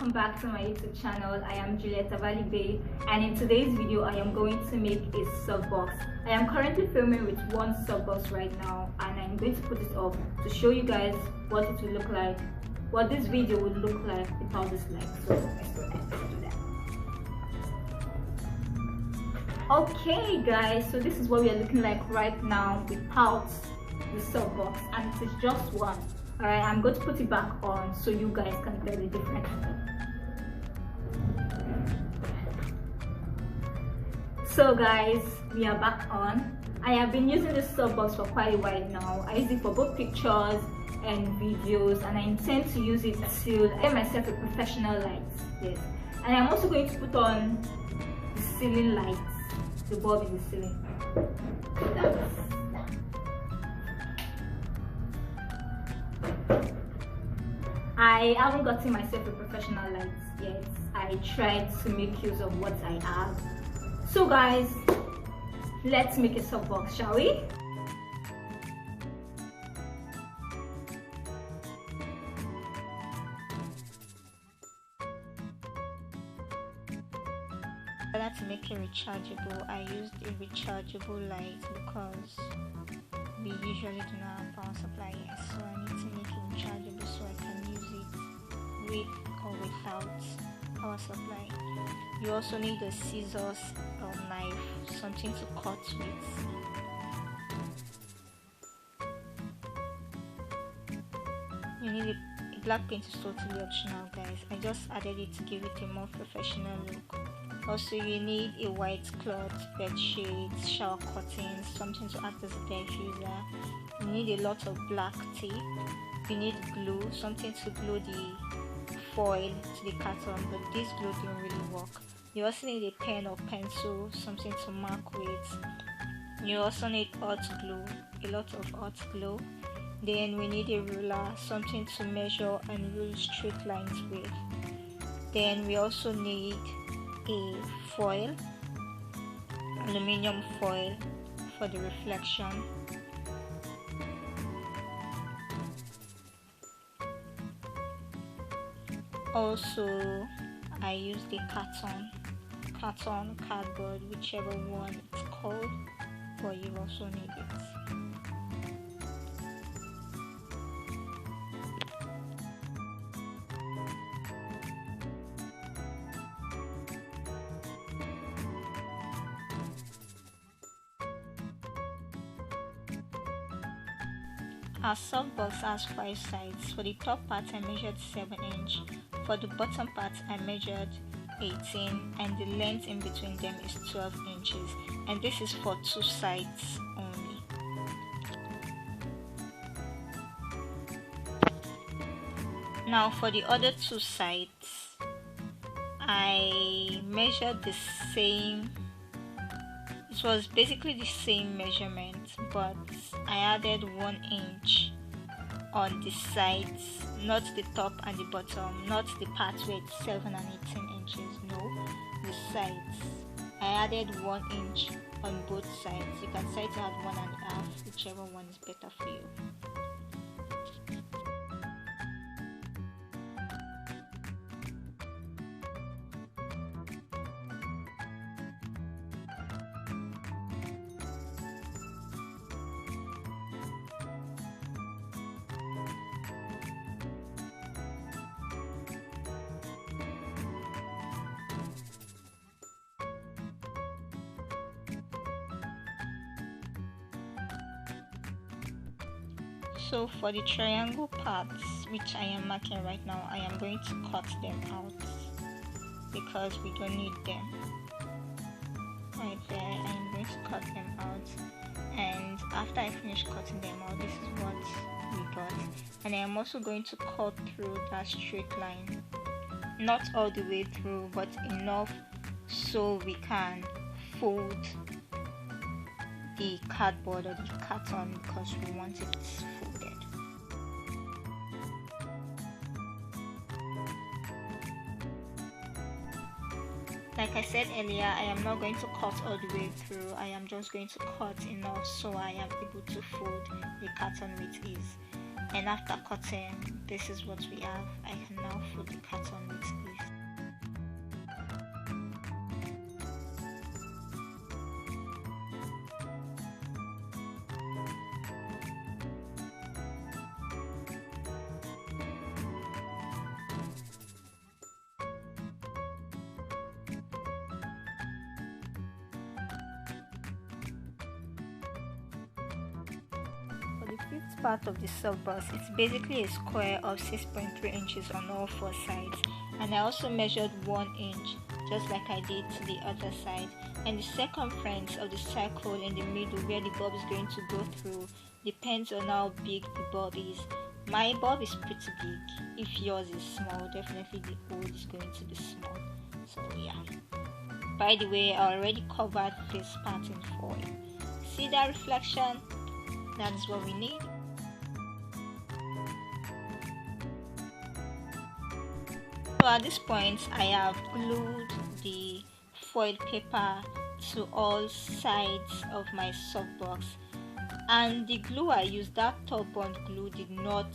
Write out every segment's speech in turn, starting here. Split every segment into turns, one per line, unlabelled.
Welcome back to my YouTube channel. I am Juliet Avaligbejuliet, and in today's video I am going to make a softbox. I am currently filming with one softbox right now, and I'm going to put it up to show you guys what it will look like, what this video would look like without this light. So let's go ahead and do that. Okay guys, so this is what we are looking like right now without the softbox, and it is just one. Alright, I'm going to put it back on so you guys can tell the difference. So guys, we are back on. I have been using this softbox for quite a while now. I use it for both pictures and videos, and I intend to use it till I get myself a professional light. Yes, and I'm also going to put on the ceiling lights, the bulb in the ceiling. I haven't gotten myself a professional light yet. I tried to make use of what I have. So guys, let's make a softbox, shall we?
To make it rechargeable, I used a rechargeable light because we usually do not have power supply here, so I need to make it rechargeable so I can use it with or without power supply. You also need a scissors or knife, something to cut with. You need a black paint is totally optional guys. I just added it to give it a more professional look. Also, you need a white cloth, bed sheets, shower curtains, something to act as a diffuser. You need a lot of black tape. You need glue, something to glue the foil to the carton, but this glue didn't really work. You also need a pen or pencil, something to mark with. You also need hot glue, a lot of hot glue. Then we need a ruler, something to measure and rule straight lines with. Then we also need a foil, aluminium foil for the reflection. Also, I used a cardboard, whichever one it's called, but you also need it. Our softbox has 5 sides. For the top part I measured 7 inch. For the bottom part I measured 18, and the length in between them is 12 inches. And this is for 2 sides only. Now for the other 2 sides, I measured the same. It was basically the same measurement, but I added 1 inch on the sides, not the top and the bottom, not the part where it's 7 and 18 inches, no, the sides. I added 1 inch on both sides. You can decide to add 1.5, whichever one is better for you. So for the triangle parts, which I am marking right now, I am going to cut them out because we don't need them. Right there, I am going to cut them out, and after I finish cutting them out, this is what we got. And I am also going to cut through that straight line, not all the way through, but enough so we can fold the cardboard or the carton because we want it folded. Like I said earlier, I am not going to cut all the way through. I am just going to cut enough so I am able to fold the carton with ease. And after cutting, this is what we have. I can now fold the carton with ease. part of the softbox. It's basically a square of 6.3 inches on all four sides, and I also measured 1 inch just like I did to the other side. And the circumference of the circle in the middle where the bulb is going to go through depends on how big the bulb is. My bulb is pretty big. If yours is small, definitely the hole is going to be small. So yeah. By the way, I already covered this part in foil. See that reflection? That is what we need. So at this point, I have glued the foil paper to all sides of my softbox, and the glue I used, that top bond glue, did not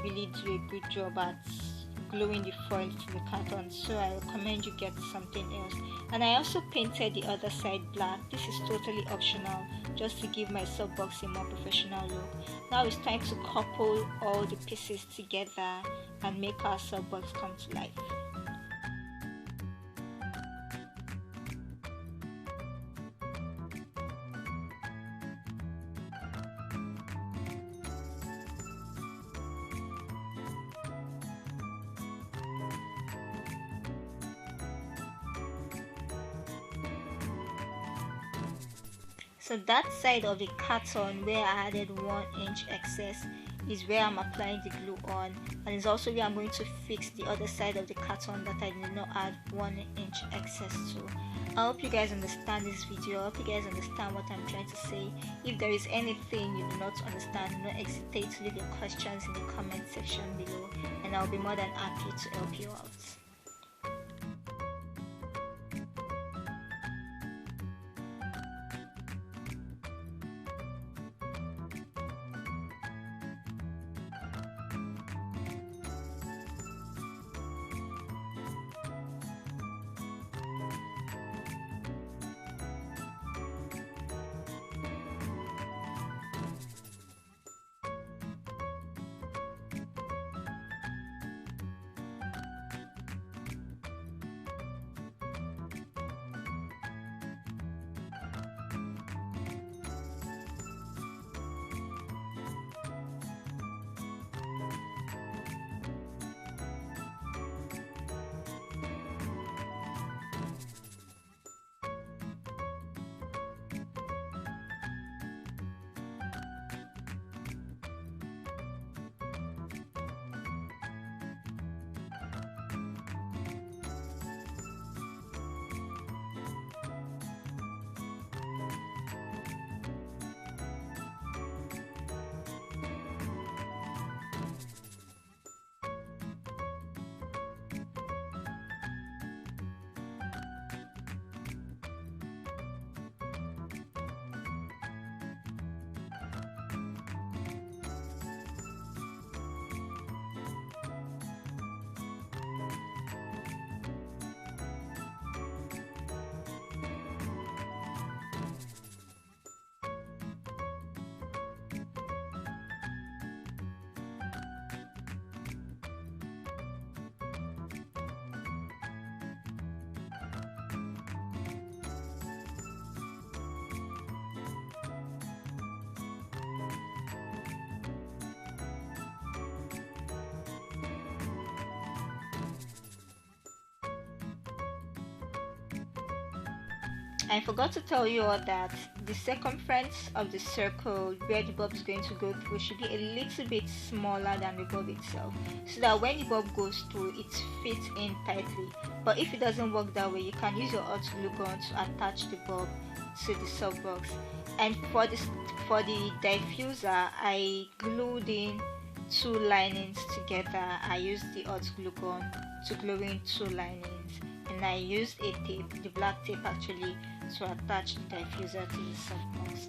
really do a good job at gluing the foil to the carton, so I recommend you get something else. And I also painted the other side black. This is totally optional, just to give my softbox a more professional look. Now it's time to couple all the pieces together and make our softbox come to life. So that side of the carton where I added 1 inch excess is where I'm applying the glue on, and it's also where I'm going to fix the other side of the carton that I did not add 1 inch excess to. I hope you guys understand this video. I hope you guys understand what I'm trying to say. If there is anything you do not understand, do not hesitate to leave your questions in the comment section below, and I'll be more than happy to help you out. I forgot to tell you all that the circumference of the circle where the bulb is going to go through should be a little bit smaller than the bulb itself, so that when the bulb goes through, it fits in tightly. But if it doesn't work that way, you can use your hot glue gun to attach the bulb to the softbox. And for the diffuser, I glued in 2 linings together. I used the hot glue gun to glue in 2 linings, and I used a tape, the black tape actually, to attach the diffuser to the softbox.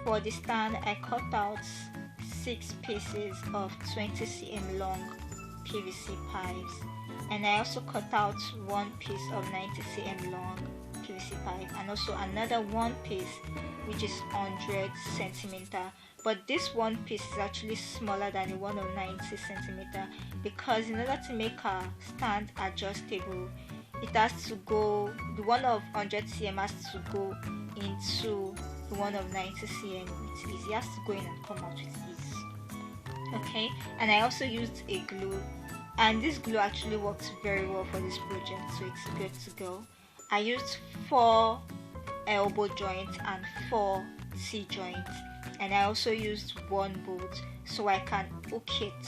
for the stand, I cut out 6 pieces of 20 cm long PVC pipes, and I also cut out 1 piece of 90 cm long PVC pipe, and also another 1 piece which is 100 centimeter. But this 1 piece is actually smaller than the one of 90 centimeter, because in order to make our stand adjustable, it has to go, the one of 100 cm has to go into the one of 90 cm with ease. It has to go in and come out with ease. Okay, and I also used a glue, and this glue actually works very well for this project, so it's good to go. I used 4 elbow joints and 4 C-joints, and I also used 1 bolt so I can hook it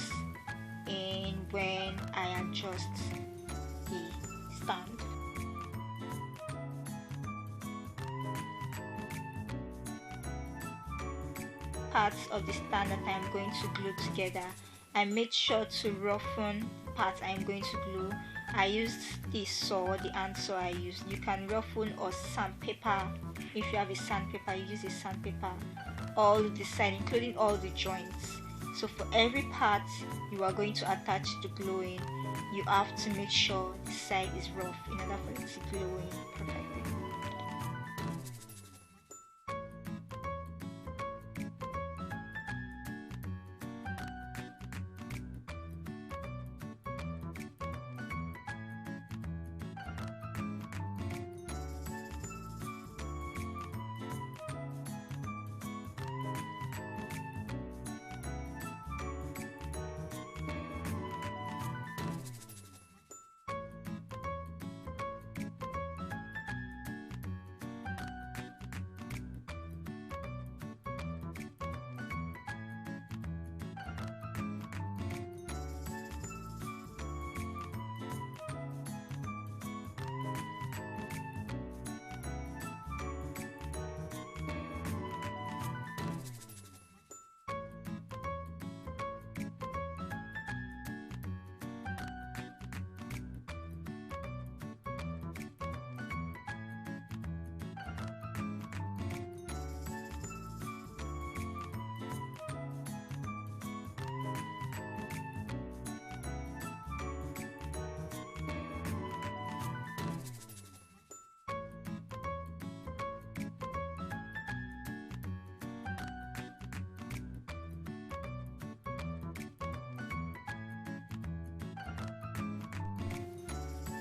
in when I adjust the stand. Parts of the stand that I am going to glue together, I made sure to roughen parts I am going to glue. I used the saw, the hand saw I used. You can roughen or sandpaper. If you have a sandpaper, you use a sandpaper all the side, including all the joints. So for every part you are going to attach the glue in, you have to make sure the side is rough in order for it to glue in perfectly.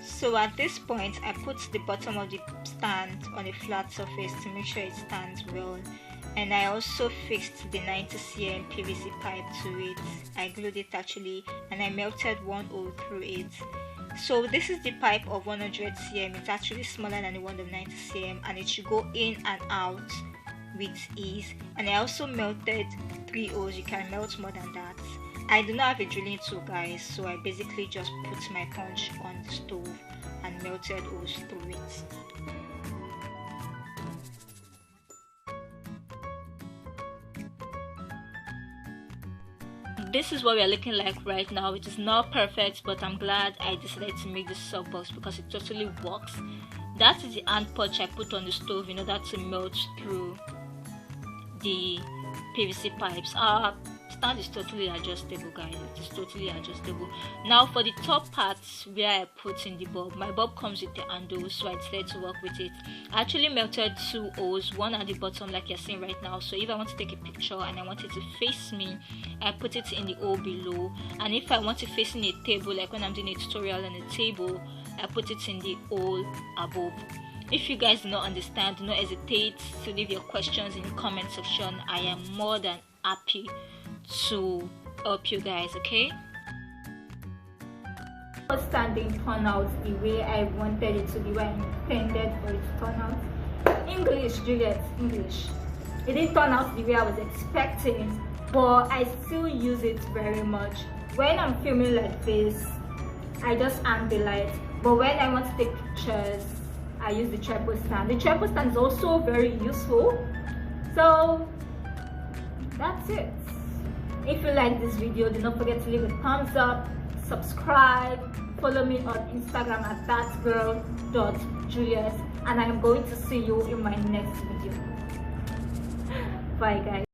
So at this point, I put the bottom of the stand on a flat surface to make sure it stands well, and I also fixed the 90 cm PVC pipe to it. I glued it actually, and I melted 1 hole through it. So this is the pipe of 100 cm. It's actually smaller than the one of 90 cm, and it should go in and out with ease. And I also melted 3 holes. You can melt more than that. I do not have a drilling tool, guys, so I basically just put my punch on the stove and melted holes through it.
This is what we are looking like right now. It is not perfect, but I'm glad I decided to make this softbox because it totally works. That is the hand punch I put on the stove in order to melt through the PVC pipes. Stand is totally adjustable, guys. It is totally adjustable. Now for the top parts where I put in the bulb, my bulb comes with the handle, so I decided to work with it. I actually melted 2 holes, one at the bottom like you're seeing right now. So if I want to take a picture and I want it to face me, I put it in the hole below, and if I want it facing a table, like when I'm doing a tutorial on a table, I put it in the hole above. If you guys do not understand, do not hesitate to leave your questions in the comment section. I am more than happy to help you guys, okay? Stand didn't turn out the way I wanted it to be, where I intended for it to turn out. English, Juliet, English. It didn't turn out the way I was expecting, but I still use it very much. When I'm filming like this, I just hang the light, but when I want to take pictures, I use the tripod stand. The tripod stand is also very useful. So that's it. If you like this video, do not forget to leave a thumbs up, subscribe, follow me on Instagram at thatgirl.juliet, and I am going to see you in my next video. Bye guys.